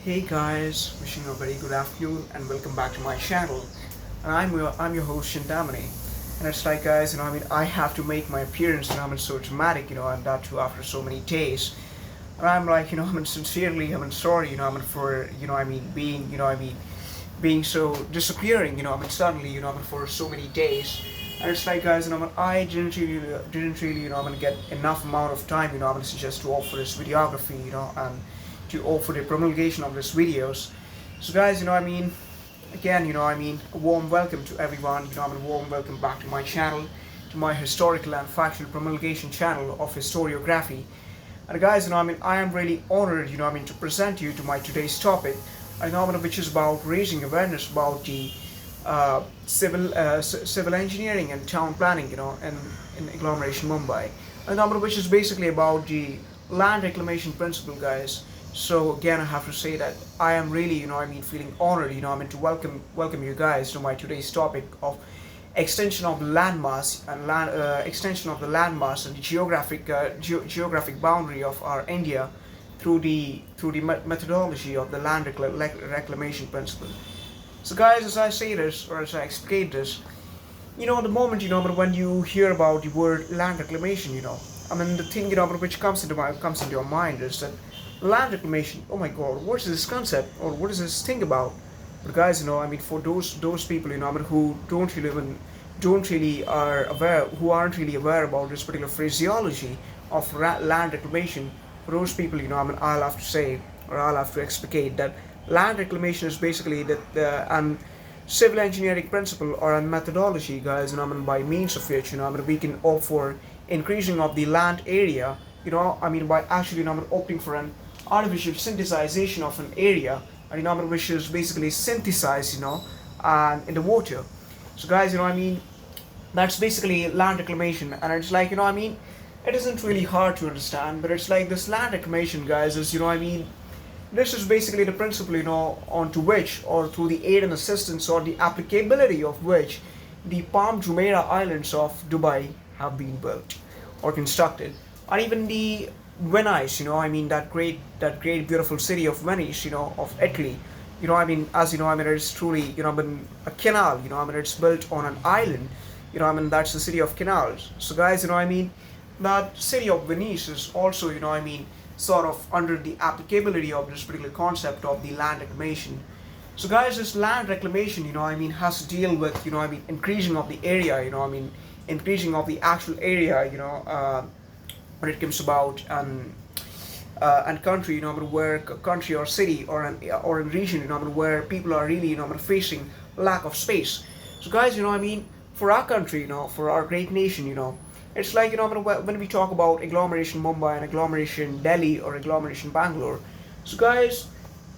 Hey guys, wishing you a very good afternoon and welcome back to my channel. And I'm your host Shintamani. And it's like guys, I have to make my appearance and I'm so dramatic, and that too after so many days. And I'm like, sincerely, sorry, for, being so disappearing, suddenly, for so many days. And it's like guys, I didn't really, get enough amount of time, just to offer this videography, and to offer the promulgation of these videos. So guys, again, a warm welcome to everyone, a warm welcome back to my channel, to my historical and factual promulgation channel of historiography. And guys, I am really honored, to present you to my today's topic, which is about raising awareness about the civil engineering and town planning, in Agglomeration, Mumbai. Which is basically about the land reclamation principle, guys. So again, I have to say that I am really, feeling honored, to welcome you guys to my today's topic of extension of the landmass and extension of the landmass and the geographic boundary of our India through the methodology of the land reclamation principle. So guys, as I say this or as I explain this, the moment when you hear about the word land reclamation, the thing which comes into your mind is that land reclamation. Oh my God, what is this concept or what is this thing about? But guys, for those people, who who aren't really aware about this particular phraseology of land reclamation, for those people, I'll have to say or I'll have to explicate that land reclamation is basically an civil engineering principle or a methodology, guys, by means of which, we can opt for increasing of the land area, by actually, opting for an artificial synthesization of an area, which is basically synthesized, and in the water. So guys, that's basically land reclamation, and it's like, it isn't really hard to understand, but it's like this land reclamation, guys, is, this is basically the principle, onto which, or through the aid and assistance, or the applicability of which, the Palm Jumeirah Islands of Dubai have been built or constructed, and even the Venice, that great beautiful city of Venice, of Italy, it's truly, been a canal, it's built on an island, that's the city of canals. So guys, that city of Venice is also, sort of under the applicability of this particular concept of the land reclamation. So guys, this land reclamation, has to deal with, increasing of the area, increasing of the actual area, when it comes about and country, where country or city or a region, where people are really, facing lack of space. So guys, for our country, for our great nation, it's like, when we talk about agglomeration Mumbai and agglomeration Delhi or agglomeration Bangalore. So guys,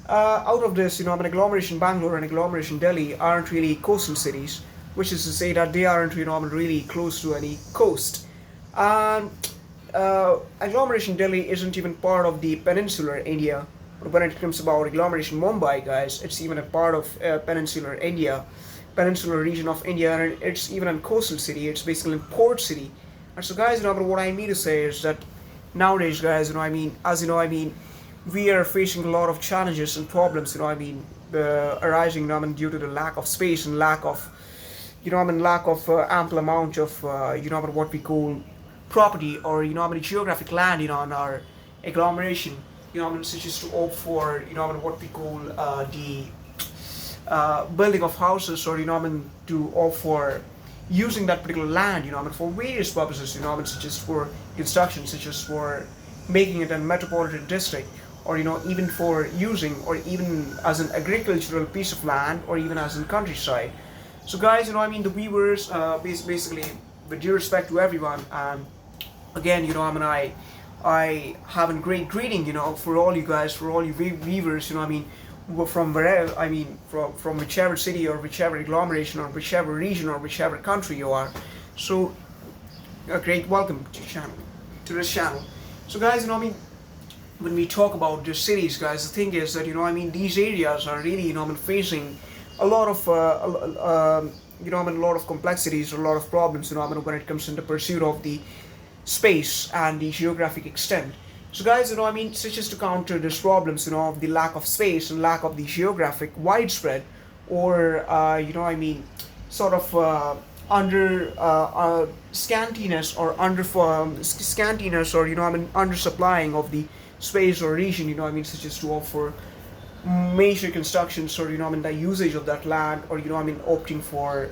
out of this, agglomeration Bangalore and agglomeration Delhi aren't really coastal cities, which is to say that they aren't, really close to any coast. And agglomeration Delhi isn't even part of the peninsular India. But when it comes about agglomeration Mumbai, guys, it's even a part of peninsular India, peninsular region of India, and it's even a coastal city. It's basically a port city. And so, guys, what I mean to say is that nowadays, guys, we are facing a lot of challenges and problems, arising, due to the lack of space and lack of, ample amount of, what we call property or geographic land in our agglomeration, such as to opt for what we call the building of houses, or to opt for using that particular land for various purposes, such as for construction, such as for making it a metropolitan district, or even for using, or even as an agricultural piece of land, or even as in countryside. So guys, the viewers, basically, with due respect to everyone, again, I have a great greeting, for all you guys, for all you viewers, from wherever, from whichever city or whichever agglomeration or whichever region or whichever country you are. So, a great welcome to this channel. So guys, when we talk about the cities, guys, the thing is that, these areas are really, facing a lot of, a lot of complexities, a lot of problems, when it comes in the pursuit of the space and the geographic extent. So guys, such as to counter these problems, of the lack of space and lack of the geographic widespread, or sort of under scantiness or scantiness, or undersupplying of the space or region, such as to offer major constructions, or the usage of that land, or opting for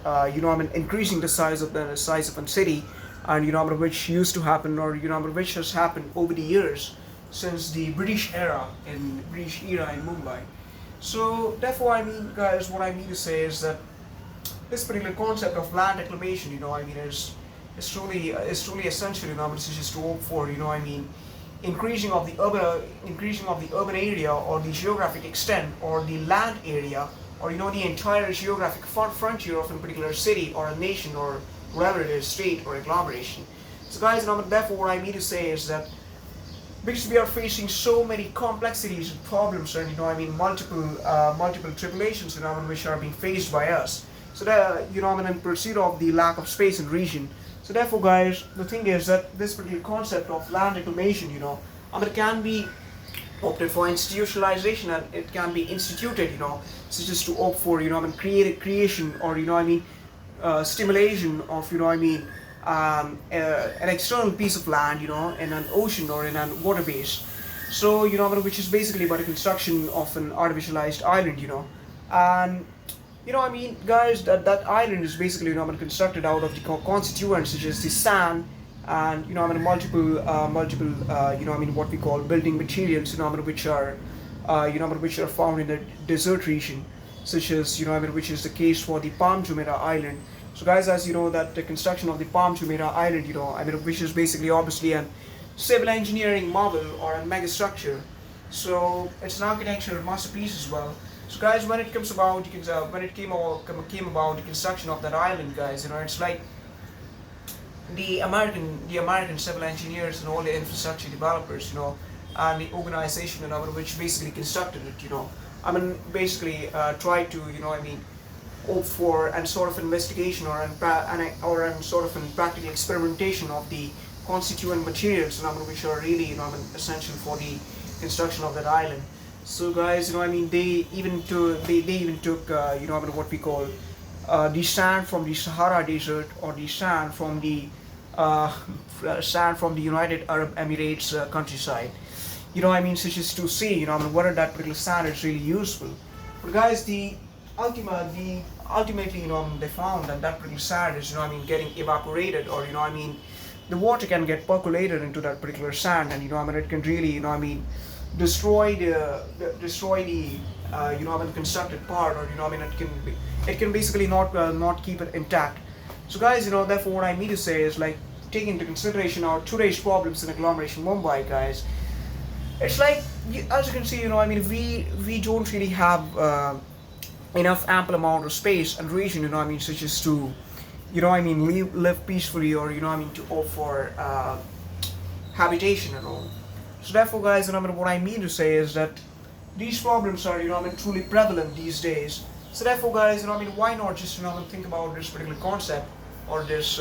increasing the size of a city, and which used to happen, or which has happened over the years since the British era in Mumbai. So therefore, guys, what I mean to say is that this particular concept of land reclamation, is truly essential. This is just to hope for, increasing of the urban area, or the geographic extent, or the land area, or the entire geographic frontier of a particular city or a nation, or whatever it is, state or agglomeration. So guys, therefore what I mean to say is that because we are facing so many complexities and problems, and multiple tribulations, which are being faced by us. So that in pursuit of the lack of space and region. So therefore, guys, the thing is that this particular concept of land reclamation, it can be opted for institutionalization, and it can be instituted, such as to opt for, creation, or stimulation of, an external piece of land, in an ocean or in a water base. So, which is basically about the construction of an artificialized island, and guys, that island is basically, constructed out of the constituents such as the sand, and multiple what we call building materials, which are which are found in the desert region, such as which is the case for the Palm Jumeirah Island. So guys, as you know, that the construction of the Palm Jumeirah Island, which is basically obviously a civil engineering marvel or a mega structure. So it's an architectural masterpiece as well. So guys, when it comes about, when it came about the construction of that island, guys, it's like the American civil engineers and all the infrastructure developers, and the organization, which basically constructed it, basically tried to, opt for and sort of investigation, or an sort of an practical experimentation of the constituent materials, which are really, essential for the construction of that island. So guys, they even took what we call the sand from the Sahara Desert, or the sand from the United Arab Emirates countryside. Such as to see, whether that particular sand is really useful. But guys, ultimately, they found that that particular sand is, getting evaporated, or the water can get percolated into that particular sand, and it can really, destroy the constructed part, or it can basically not keep it intact. So guys, therefore what I mean to say is, like, taking into consideration our today's problems in agglomeration Mumbai, guys, it's like, as you can see, we don't really have enough ample amount of space and region, such as to live peacefully, or to offer habitation and all. So therefore, guys, what I mean to say is that these problems are, truly prevalent these days. So therefore, guys, why not just, think about this particular concept, or this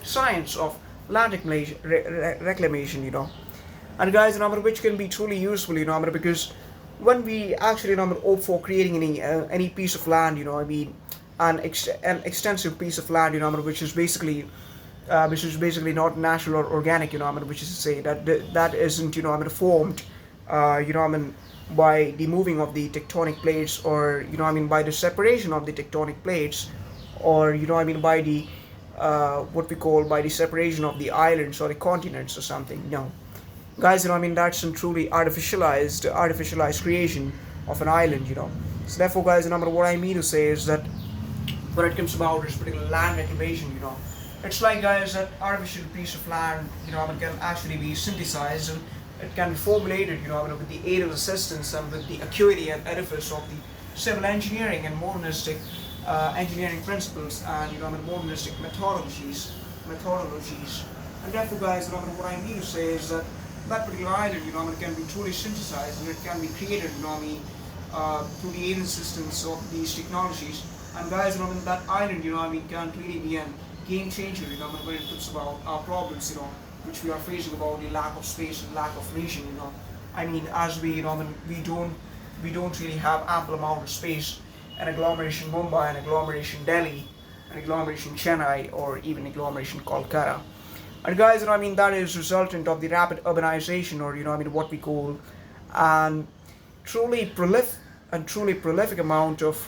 science of land reclamation, and guys, which can be truly useful, because when we actually, opt for creating any piece of land, an extensive piece of land, which is basically not natural or organic, which is to say that isn't, formed, by the moving of the tectonic plates, or by the separation of the tectonic plates, or by the what we call by the separation of the islands or the continents or something. No, guys, that's a truly artificialized creation of an island, So therefore, guys, what I mean to say is that when it comes about this particular land reclamation, it's like, guys, that artificial piece of land, it can actually be synthesized, and it can be formulated, with the aid of assistance, and with the acuity and edifice of the civil engineering and modernistic engineering principles, and modernistic methodologies. And therefore, guys, what I mean to say is that that particular island, it can be truly synthesized, and it can be created, through the aid and assistance of these technologies. And guys, that island, can really be a game changer, when it comes about our problems, which we are facing about the lack of space and lack of region, I mean, as we, I mean, we don't really have ample amount of space. An agglomeration Mumbai, an agglomeration Delhi, an agglomeration Chennai, or even agglomeration Kolkata. And guys, I mean, that is resultant of the rapid urbanization, or I mean, what we call an truly prolific amount of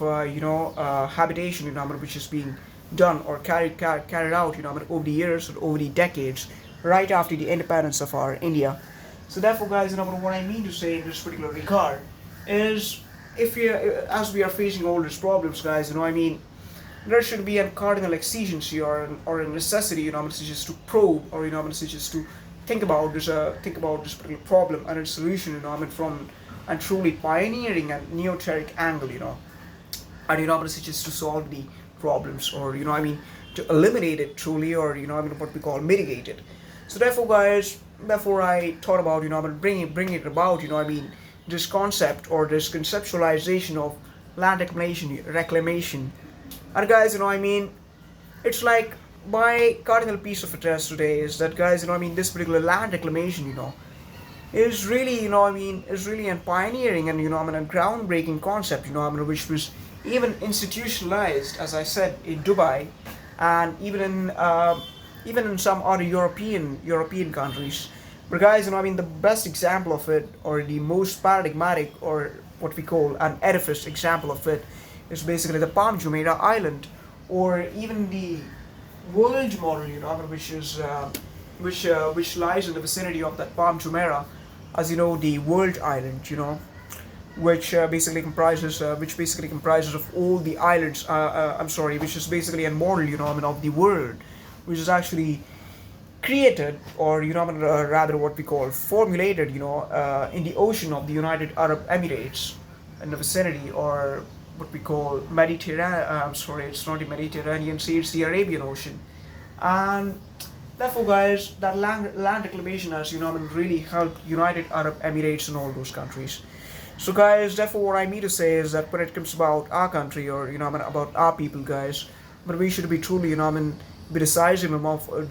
habitation, I mean, which is being done or carried out, I mean, over the years or over the decades, right after the independence of our India. So therefore, guys, what I mean to say in this particular regard is, if we, as we are facing all these problems, guys, I mean, there should be a cardinal exigency or a necessity, such as to probe, or such as to think about this particular problem and its solution, I mean, from a truly pioneering and neoteric angle, and such as to solve the problems, or I mean, to eliminate it truly, or I mean, what we call mitigate it. So therefore, guys, I thought about I mean, bringing it about, I mean, this concept or this conceptualization of land reclamation. And guys, I mean, it's like my cardinal piece of address today is that, guys, I mean, this particular land reclamation, is really, I mean, is really a pioneering and I mean, a groundbreaking concept, I mean, which was even institutionalized, as I said, in Dubai, and even in some other European countries. But guys, I mean, the best example of it, or the most paradigmatic, or what we call an edifice example of it, is basically the Palm Jumeirah Island, or even the world model, which is which lies in the vicinity of that Palm Jumeirah, as the world island, which basically comprises of all the islands. Which is basically a model, of the world, which is actually created, or rather what we call formulated, in the ocean of the United Arab Emirates, in the vicinity, or what we call Mediterranean. It's not the Mediterranean Sea, it's the Arabian Ocean. And therefore, guys, that land reclamation has really helped United Arab Emirates and all those countries. So guys, therefore what I mean to say is that when it comes about our country, or about our people, guys, but we should be truly be decisive enough, or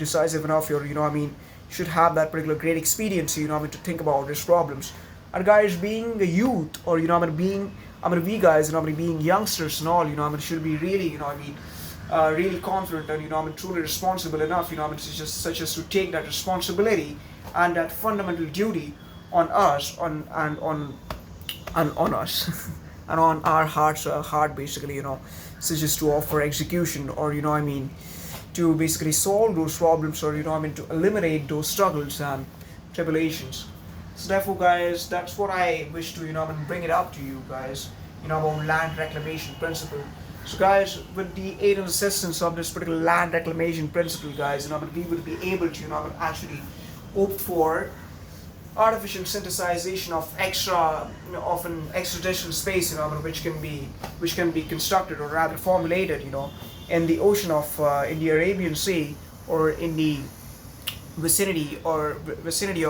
should have that particular great expediency, to think about these problems. And guys, being a youth, or we guys, being youngsters and all, should be really, really confident and truly responsible enough, such as to take that responsibility and that fundamental duty on us, on us, and on our heart, basically, such as to offer execution, or to basically solve those problems, or to eliminate those struggles and tribulations. So therefore, guys, that's what I wish to bring it up to you guys, about land reclamation principle. So guys, with the aid and assistance of this particular land reclamation principle, guys, we would be able to actually opt for artificial synthesization of an extraditional space, which can be constructed, or rather formulated, in the ocean of in the Arabian Sea, or in the vicinity or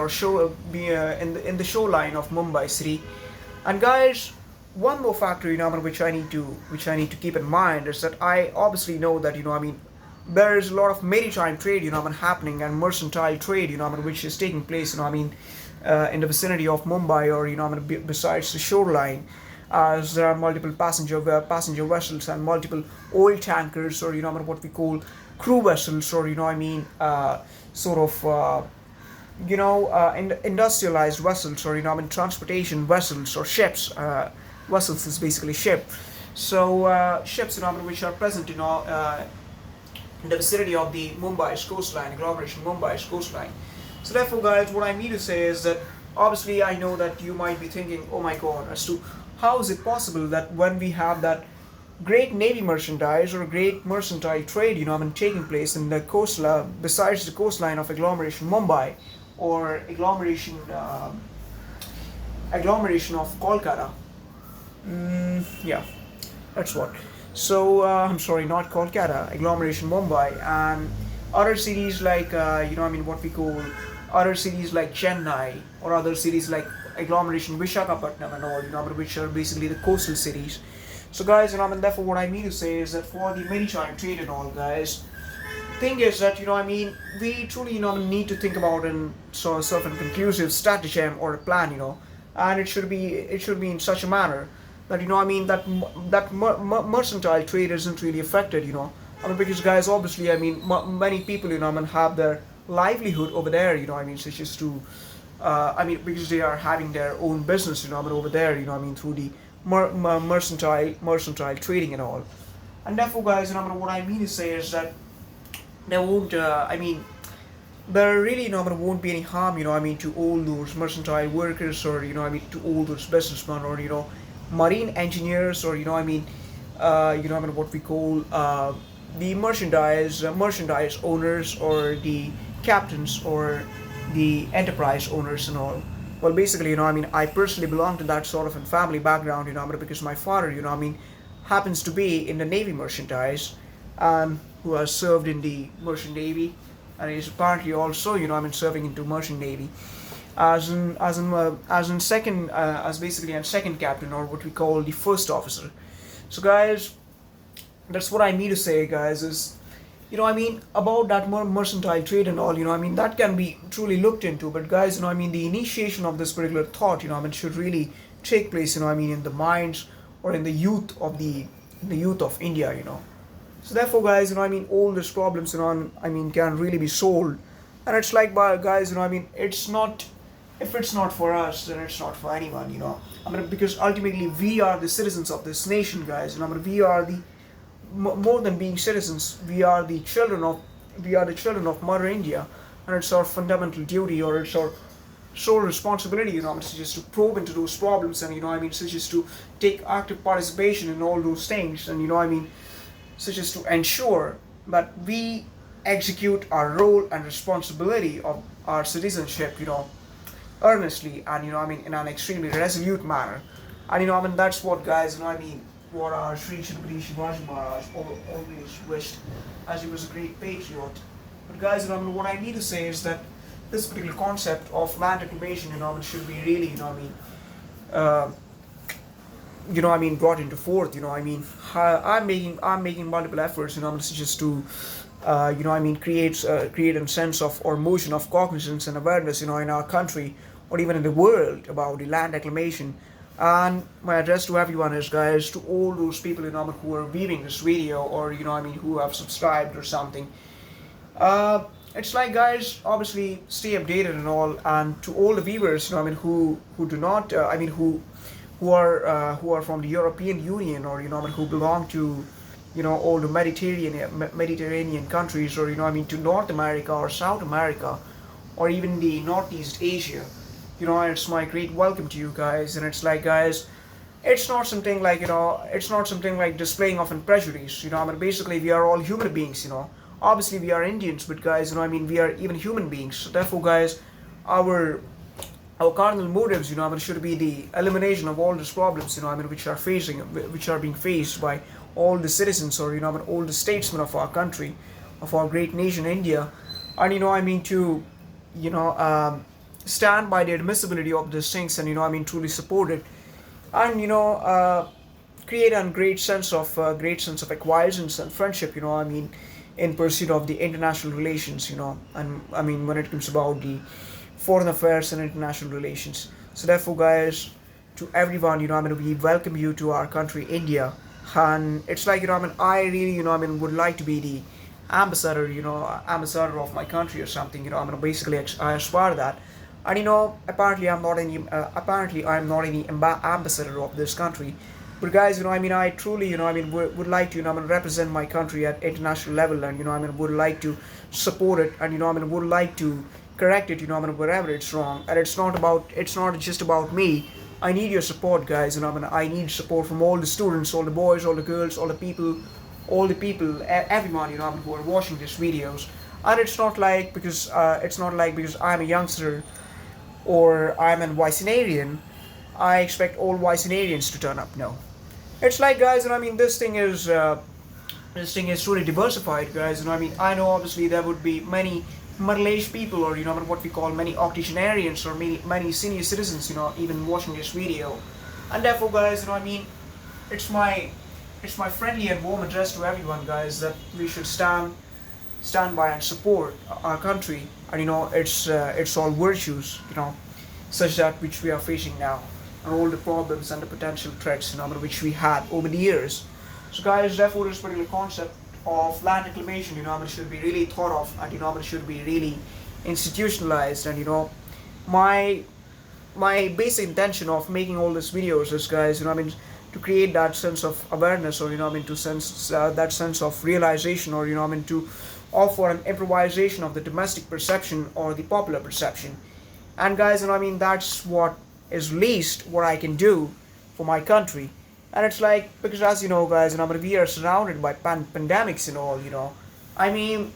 show in the shoreline of Mumbai city. And guys, one more factor, which I need to keep in mind is that I obviously know that there is a lot of maritime trade happening, and mercantile trade which is taking place in the vicinity of Mumbai, or besides the shoreline, as there are multiple passenger vessels and multiple oil tankers, or what we call crew vessels, or industrialized vessels, or transportation vessels, or ships. Vessels is basically ship. So ships which are present in the vicinity of the Mumbai's coastline, agglomeration Mumbai's coastline. So therefore, guys, what I mean to say is that obviously I know that you might be thinking, oh my god, as to how is it possible that when we have that great navy merchandise or great mercantile trade, taking place in the coastline, besides the coastline of agglomeration Mumbai, or agglomeration of Kolkata. Yeah, that's what. So I'm sorry, not Kolkata, agglomeration Mumbai, and other cities like what we call other cities like Chennai, or other cities like agglomeration Vishakhapatnam and all, which are basically the coastal cities. So guys, therefore what I mean to say is that for the maritime trade and all, guys, thing is that, we truly, need to think about an sort of a conclusive stratagem or a plan, and it should be in such a manner that, that mercantile trade isn't really affected, because guys, obviously, many people, have their livelihood over there, such as to, because they are having their own business, over there, through the mercantile trading and all. And therefore, guys, what I mean to say is that there won't, there really, won't be any harm, to all those mercantile workers, or, to all those businessmen, or, marine engineers, or, what we call the merchandise owners, or the captains, or the enterprise owners and all. Well, basically, I personally belong to that sort of a family background, because my father, happens to be in the Navy merchandise, who has served in the Merchant Navy, and is apparently also, serving into Merchant Navy as in second, as basically a second captain, or what we call the first officer. So, guys, that's what I mean to say, guys, is, about that mercantile trade and all, that can be truly looked into. But, guys, the initiation of this particular thought, should really take place, in the minds, or in the youth of the youth of India, So therefore, guys, all these problems, can really be solved. And it's like, guys, it's not, if it's not for us, then it's not for anyone, because ultimately we are the citizens of this nation, guys. We are the, more than being citizens, we are the children of Mother India, and it's our fundamental duty, or it's our sole responsibility, such as to probe into those problems, and, such as to take active participation in all those things, and, such as to ensure that we execute our role and responsibility of our citizenship, earnestly, and, in an extremely resolute manner. And, that's what, guys, what our Sri Chhatrapati Shivaji Maharaj always wished, as he was a great patriot. But, guys, what I need to say is that this particular concept of land reclamation, should be really, brought into forth. I'm making multiple efforts, such as to, create a sense of, or motion of cognizance and awareness, in our country, or even in the world, about the land reclamation. And my address to everyone is, guys, to all those people, who are viewing this video, or, who have subscribed or something. It's like, guys, obviously stay updated and all, and to all the viewers, who do not, who are from the European Union, or, who belong to, all the Mediterranean countries, or, to North America or South America, or even the Northeast Asia. It's my great welcome to you guys. And it's like, guys, it's not something like, it's not something like displaying of a prejudice, basically we are all human beings, obviously we are Indians, but, guys, we are even human beings. So therefore, guys, our cardinal motives, should be the elimination of all these problems, which are being faced by all the citizens, or, all the statesmen of our country, of our great nation, India. And, to, stand by the admissibility of these things, and, truly support it, and, create a great sense of acquiescence and friendship, in pursuit of the international relations, and when it comes about the foreign affairs and international relations. So therefore, guys, to everyone, we welcome you to our country, India. And it's like, I really, would like to be the ambassador, ambassador of my country or something, basically I aspire that. And, apparently I'm not any ambassador of this country. But, guys, I truly, would like to, represent my country at international level, and, would like to support it, and, would like to correct it, wherever it's wrong. And it's not just about me. I need your support, guys, I need support from all the students, all the boys, all the girls, all the people, everyone, who are watching these videos. And it's not like because I'm a youngster, or I'm an Vicenarian, I expect all Vicenarians to turn up. No. It's like, guys, this thing is truly diversified, guys. I know obviously there would be many middle-aged people, or, what we call many octogenarians, or many senior citizens, even watching this video. And therefore, guys, it's my friendly and warm address to everyone, guys, that we should stand stand by and support our country and its all virtues, such that which we are facing now, and all the problems and the potential threats, which we had over the years. So guys, therefore this particular concept of land reclamation, should be really thought of, and should be really institutionalized. And my my basic intention of making all these videos is, guys, to create that sense of awareness, or to sense that sense of realization, or to offer an improvisation of the domestic perception or the popular perception. And guys, that's what is least what I can do for my country. And it's like, because as you know, guys, we are surrounded by pandemics and all, I mean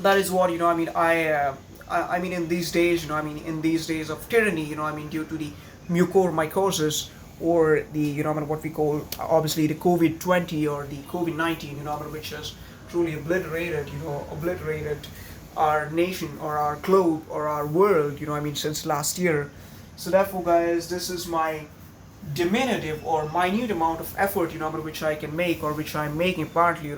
that is what, I mean in these days, in these days of tyranny, due to the mucormycosis, or the, what we call obviously the COVID-20 or the COVID-19, which has truly obliterated our nation or our globe or our world, since last year. So therefore, guys, this is my diminutive or minute amount of effort, which I can make, or which I'm making partly,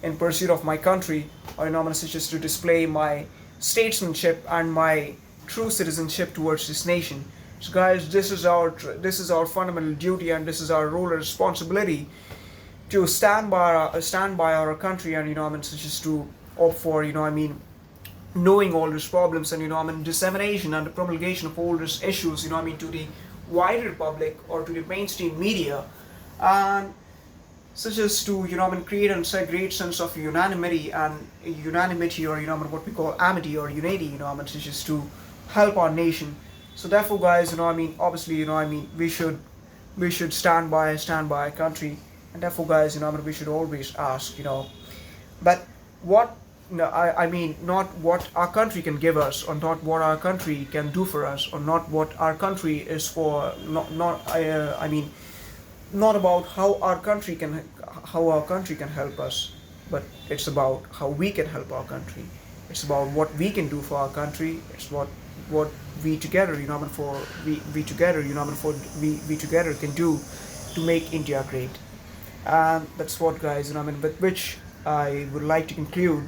in pursuit of my country, or such as to display my statesmanship and my true citizenship towards this nation. So guys, this is our fundamental duty, and this is our role and responsibility to stand by our country, and such as to opt for, knowing all these problems, and dissemination and the promulgation of all these issues, to the wider public or to the mainstream media, and such as to create a great sense of unanimity, or what we call amity or unity, such as to help our nation. So therefore, guys, obviously, we should stand by our country, and therefore, guys, we should always ask, but what, I mean, not what our country can give us, or not what our country can do for us, or not what our country is for, I mean, not about how our country can help us, but it's about how we can help our country. It's about what we can do for our country. It's what we together, we together can do to make India great. And that's what, guys, with which I would like to conclude.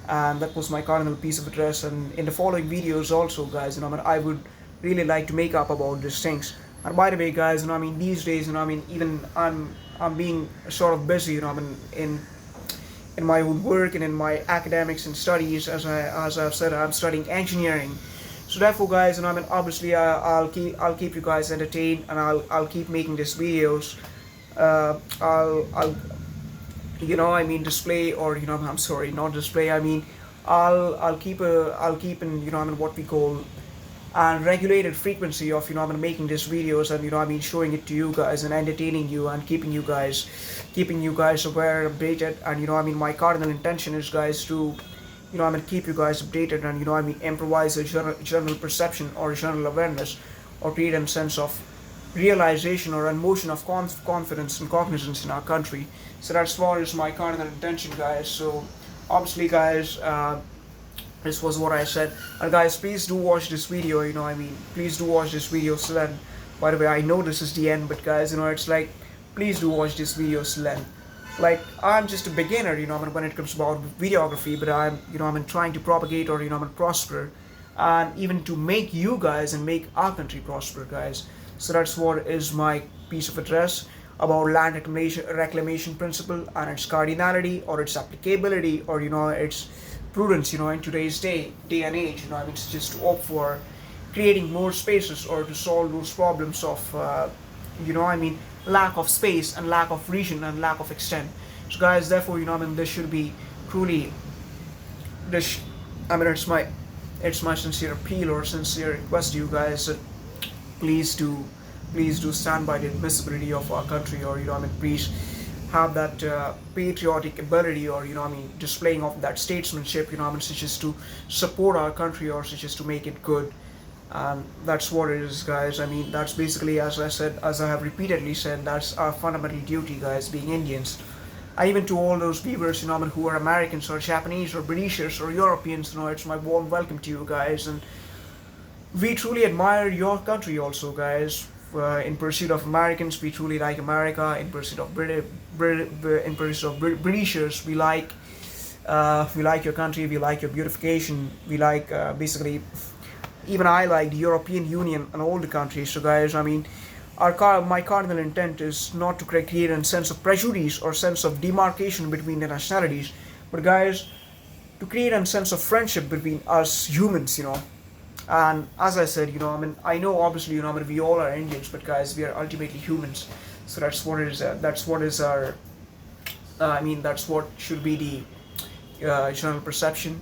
And that was my cardinal piece of address. And in the following videos also, guys, I would really like to make up about these things. And by the way, guys, these days, even I'm being sort of busy, in my own work and in my academics and studies. As I've said, I'm studying engineering. So therefore, guys, obviously I'll keep you guys entertained, and I'll keep making these videos. I'll display, or I'm sorry, not display. I'll keep in what we call and regulated frequency of making these videos, and showing it to you guys and entertaining you and keeping you guys aware, updated. And my cardinal intention is, guys, to keep you guys updated, and improvise a general perception or general awareness, or create a sense of realization or emotion of confidence and cognizance in our country. So that's what is my cardinal intention, guys. So obviously, guys, this was what I said. And guys, please do watch this video, please do watch this video still. And by the way, I know this is the end, but guys, it's like, please do watch this video still. And like, I'm just a beginner, when it comes about videography, but I'm trying to propagate, or prosper, and even to make you guys and make our country prosper, guys. So that's what is my piece of address about land reclamation principle and its cardinality, or its applicability, or its prudence, in today's day and age. It's just to opt for creating more spaces, or to solve those problems of lack of space and lack of region and lack of extent. So guys, therefore, this should be truly this. It's my sincere appeal or sincere request to you guys that please do stand by the admissibility of our country, or please have that patriotic ability, or displaying of that statesmanship, such as to support our country, or such as to make it good. And that's what it is, guys. That's basically, as I have repeatedly said, that's our fundamental duty, guys, being Indians. And even to all those viewers, who are Americans or Japanese or Britishers or Europeans, it's my warm welcome to you guys. And we truly admire your country also, guys. In pursuit of Americans, we truly like America. In pursuit of Britishers, we like We like your country, we like your beautification, we like basically, even I like the European Union and all the countries. So, guys, I mean, my cardinal intent is not to create a sense of prejudice or sense of demarcation between the nationalities, but, guys, to create a sense of friendship between us humans, And as I said, I mean, I know obviously, I mean, we all are Indians, but, guys, we are ultimately humans. So that's what is our. I mean, that's what should be the general perception,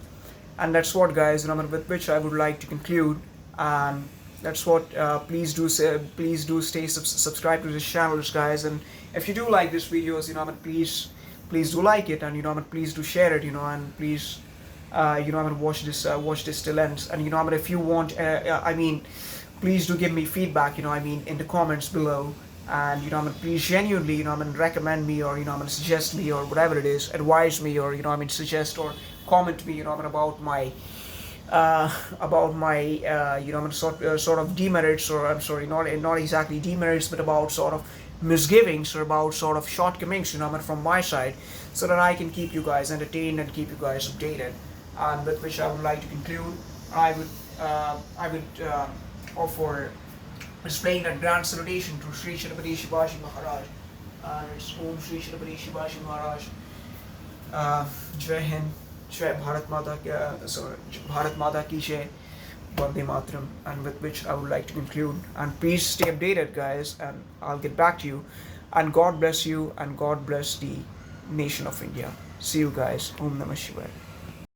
and that's what, guys, with which I would like to conclude. And that's what. Please do stay subscribe to this channel, guys. And if you do like these videos, please do like it, and please do share it, and please watch this till ends. And if you want, please do give me feedback, in the comments below. And please genuinely, recommend me, or suggest me, or whatever it is, advise me, or suggest or comment me, about my sort of demerits, or I'm sorry, not exactly demerits, but about sort of misgivings, or about sort of shortcomings, from my side, so that I can keep you guys entertained and keep you guys updated. And with which I would like to conclude, I would offer displaying that grand salutation to Sri Chhatrapati Shivaji Maharaj, and it's Om Sri Chhatrapati Shivaji Maharaj. Jai Hind, Jai Bharat Mata, Bharat Mata ki Jai, Vande Mataram. And with which I would like to conclude. And please stay updated, guys, and I'll get back to you. And God bless you, and God bless the nation of India. See you, guys. Om Namah Shivaya.